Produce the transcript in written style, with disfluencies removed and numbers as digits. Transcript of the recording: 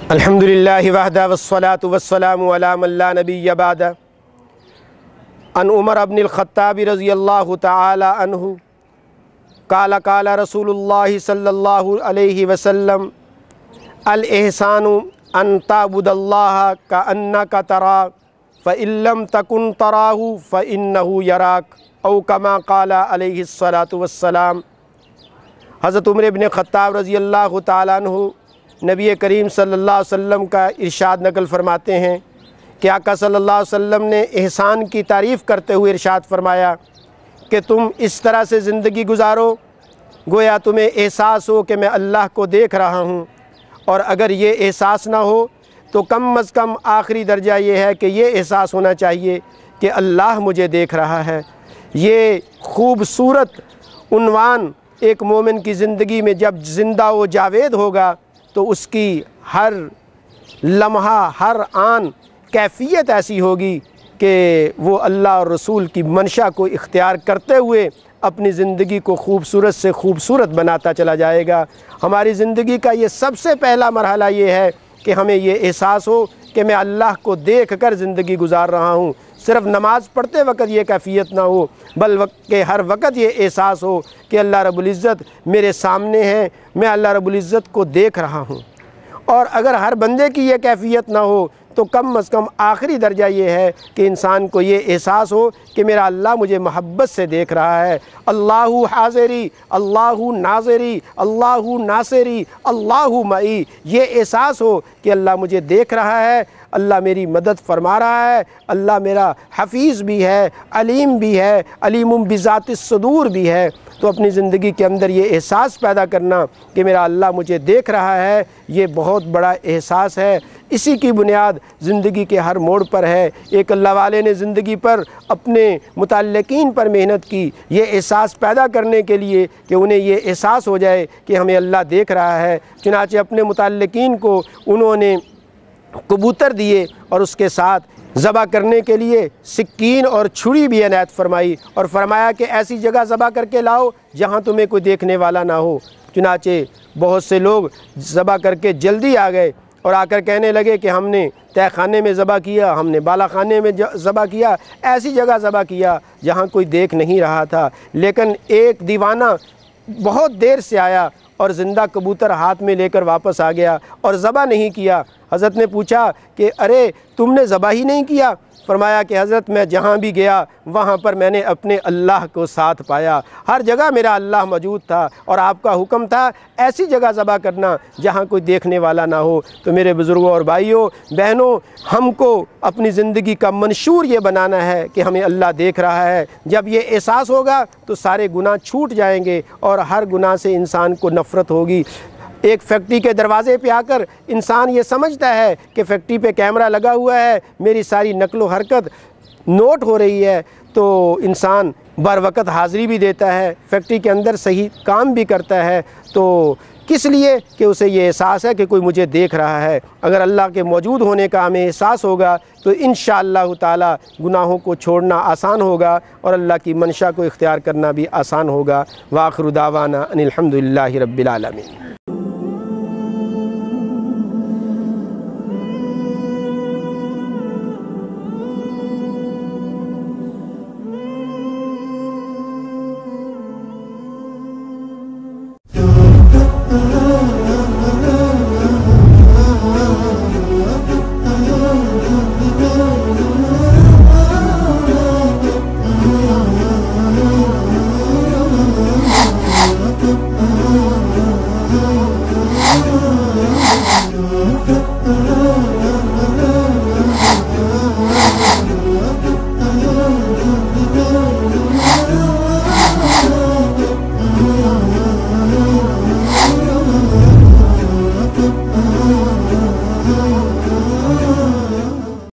الحمدللہ وحدہ والصلاة والسلام علی من لا نبی بعد ان عمر بن الخطاب رضی اللہ تعالی عنہ قال قال رسول اللہ صلی اللہ علیہ وسلم الاحسان ان تعبد اللہ کأنک تراہ فإن لم تکن تراہ فإنہ یراک او کما قال علیہ الصلاة والسلام۔ حضرت عمر بن خطاب رضی اللہ تعالی عنہ نبی کریم صلی اللہ علیہ وسلم کا ارشاد نقل فرماتے ہیں کہ آقا صلی اللہ علیہ وسلم نے احسان کی تعریف کرتے ہوئے ارشاد فرمایا کہ تم اس طرح سے زندگی گزارو گویا تمہیں احساس ہو کہ میں اللہ کو دیکھ رہا ہوں، اور اگر یہ احساس نہ ہو تو کم از کم آخری درجہ یہ ہے کہ یہ احساس ہونا چاہیے کہ اللہ مجھے دیکھ رہا ہے۔ یہ خوبصورت عنوان ایک مومن کی زندگی میں جب زندہ و جاوید ہوگا تو اس کی ہر لمحہ ہر آن کیفیت ایسی ہوگی کہ وہ اللہ اور رسول کی منشا کو اختیار کرتے ہوئے اپنی زندگی کو خوبصورت سے خوبصورت بناتا چلا جائے گا۔ ہماری زندگی کا یہ سب سے پہلا مرحلہ یہ ہے کہ ہمیں یہ احساس ہو کہ میں اللہ کو دیکھ کر زندگی گزار رہا ہوں۔ صرف نماز پڑھتے وقت یہ کیفیت نہ ہو بلکہ ہر وقت یہ احساس ہو کہ اللہ رب العزت میرے سامنے ہے، میں اللہ رب العزت کو دیکھ رہا ہوں۔ اور اگر ہر بندے کی یہ کیفیت نہ ہو تو کم از کم آخری درجہ یہ ہے کہ انسان کو یہ احساس ہو کہ میرا اللہ مجھے محبت سے دیکھ رہا ہے۔ اللہ حاضری، اللہ ناظری، اللہ ناصری، اللہ معی، یہ احساس ہو کہ اللہ مجھے دیکھ رہا ہے، اللہ میری مدد فرما رہا ہے، اللہ میرا حفیظ بھی ہے، علیم بھی ہے، علیم بذات الصدور بھی ہے۔ تو اپنی زندگی کے اندر یہ احساس پیدا کرنا کہ میرا اللہ مجھے دیکھ رہا ہے، یہ بہت بڑا احساس ہے۔ اسی کی بنیاد زندگی کے ہر موڑ پر ہے۔ ایک اللہ والے نے زندگی پر اپنے متعلقین پر محنت کی یہ احساس پیدا کرنے کے لیے کہ انہیں یہ احساس ہو جائے کہ ہمیں اللہ دیکھ رہا ہے۔ چنانچہ اپنے متعلقین کو انہوں نے کبوتر دیے اور اس کے ساتھ ذبح کرنے کے لیے سکین اور چھری بھی عنایت فرمائی، اور فرمایا کہ ایسی جگہ ذبح کر کے لاؤ جہاں تمہیں کوئی دیکھنے والا نہ ہو۔ چنانچہ بہت سے لوگ ذبح کر کے جلدی آ گئے اور آ کر کہنے لگے کہ ہم نے تہ خانے میں ذبح کیا، ہم نے بالا خانے میں ذبح کیا، ایسی جگہ ذبح کیا جہاں کوئی دیکھ نہیں رہا تھا۔ لیکن ایک دیوانہ بہت دیر سے آیا اور زندہ کبوتر ہاتھ میں لے کر واپس آ گیا اور ذبح نہیں کیا۔ حضرت نے پوچھا کہ ارے تم نے ذبح ہی نہیں کیا؟ فرمایا کہ حضرت میں جہاں بھی گیا وہاں پر میں نے اپنے اللہ کو ساتھ پایا، ہر جگہ میرا اللہ موجود تھا، اور آپ کا حکم تھا ایسی جگہ ذبح کرنا جہاں کوئی دیکھنے والا نہ ہو۔ تو میرے بزرگوں اور بھائیوں بہنوں، ہم کو اپنی زندگی کا منشور یہ بنانا ہے کہ ہمیں اللہ دیکھ رہا ہے۔ جب یہ احساس ہوگا تو سارے گناہ چھوٹ جائیں گے اور ہر گناہ سے انسان کو نفرت ہوگی۔ ایک فیکٹری کے دروازے پہ آ کر انسان یہ سمجھتا ہے کہ فیکٹری پہ کیمرہ لگا ہوا ہے، میری ساری نقل و حرکت نوٹ ہو رہی ہے، تو انسان بر وقت حاضری بھی دیتا ہے، فیکٹری کے اندر صحیح کام بھی کرتا ہے، تو کس لیے کہ اسے یہ احساس ہے کہ کوئی مجھے دیکھ رہا ہے۔ اگر اللہ کے موجود ہونے کا ہمیں احساس ہوگا تو انشاءاللہ تعالی گناہوں کو چھوڑنا آسان ہوگا اور اللہ کی منشا کو اختیار کرنا بھی آسان ہوگا۔ وآخر دعوانا ان الحمدللہ رب العالمین۔